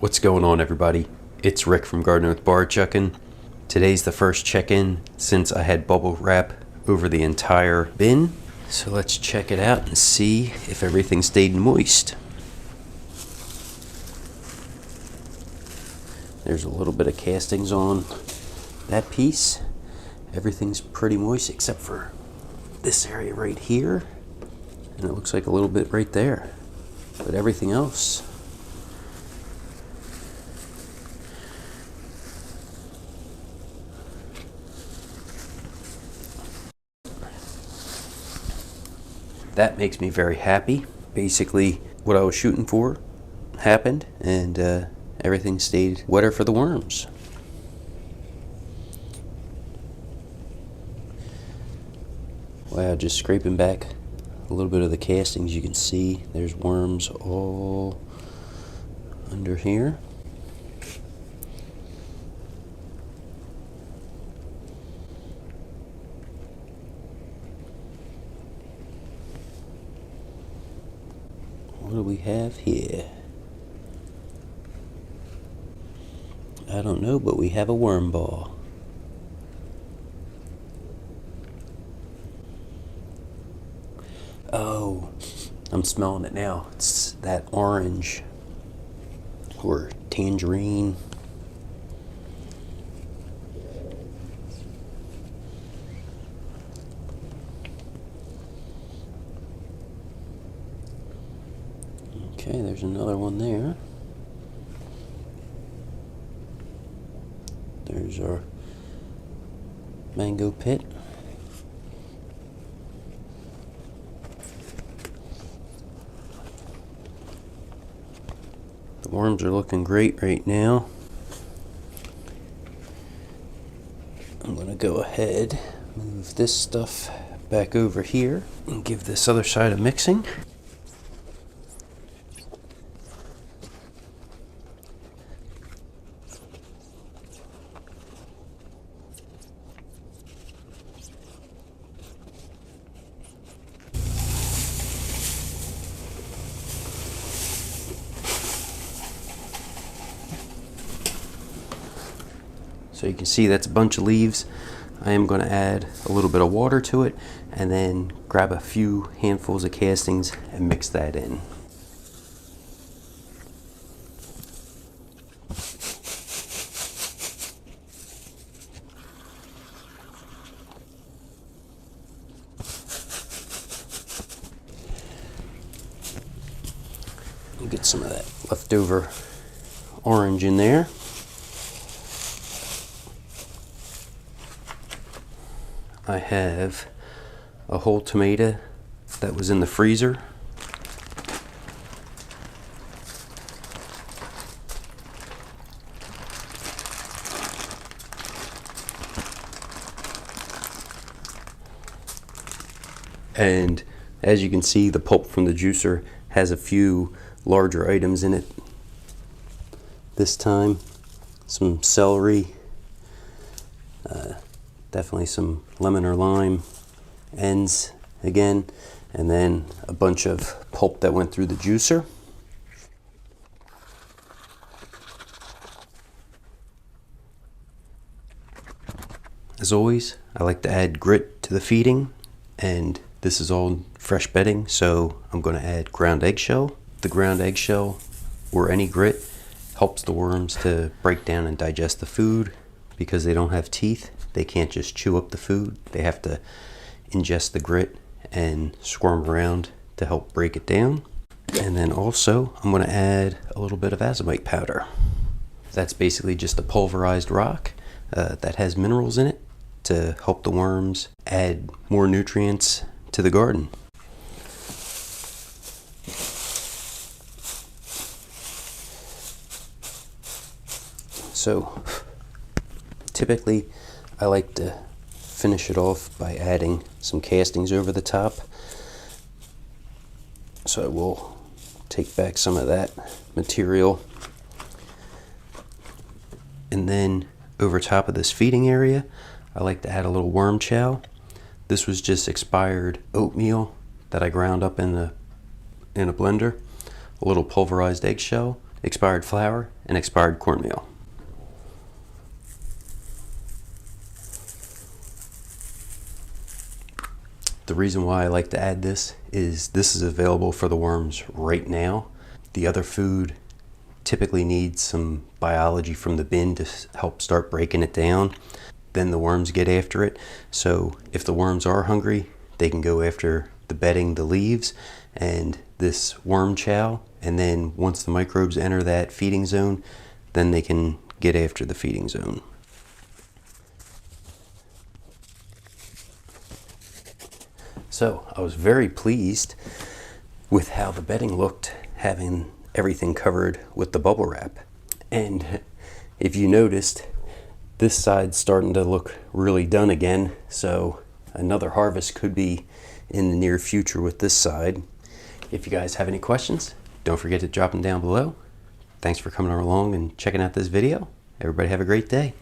What's going on, everybody? It's Rick from Gardening with Barchuckin. Today's the first check-in since I had bubble wrap over the entire bin. So let's check it out and see if everything stayed moist. There's a little bit of castings on that piece. Everything's pretty moist except for this area right here. And it looks like a little bit right there. But everything else, that makes me very happy. Basically, what I was shooting for happened, and everything stayed wetter for the worms. Wow, just scraping back a little bit of the castings, you can see there's worms all under here. What do we have here? I don't know, but we have a worm ball. Oh, I'm smelling it now. It's that orange or tangerine. Okay, there's another one there. There's our mango pit. The worms are looking great right now. I'm going to go ahead, move this stuff back over here, and give this other side a mixing. So you can see that's a bunch of leaves. I am going to add a little bit of water to it and then grab a few handfuls of castings and mix that in. We'll get some of that leftover orange in there. I have a whole tomato that was in the freezer. And as you can see, the pulp from the juicer has a few larger items in it this time. Some celery, definitely some lemon or lime ends again, and then a bunch of pulp that went through the juicer. As always, I like to add grit to the feeding, and this is all fresh bedding, so I'm going to add ground eggshell. The ground eggshell or any grit helps the worms to break down and digest the food. Because they don't have teeth, they can't just chew up the food. They have to ingest the grit and squirm around to help break it down. And then also, I'm going to add a little bit of azomite powder. That's basically just a pulverized rock that has minerals in it to help the worms add more nutrients to the garden. So, typically, I like to finish it off by adding some castings over the top. So I will take back some of that material. And then over top of this feeding area, I like to add a little worm chow. This was just expired oatmeal that I ground up in a blender, a little pulverized eggshell, expired flour, and expired cornmeal. The reason why I like to add this is available for the worms right now. The other food typically needs some biology from the bin to help start breaking it down. Then the worms get after it. So if the worms are hungry, they can go after the bedding, the leaves, and this worm chow. And then once the microbes enter that feeding zone, then they can get after the feeding zone. So I was very pleased with how the bedding looked, having everything covered with the bubble wrap. And if you noticed, this side's starting to look really done again, so another harvest could be in the near future with this side. If you guys have any questions, don't forget to drop them down below. Thanks for coming along and checking out this video. Everybody have a great day.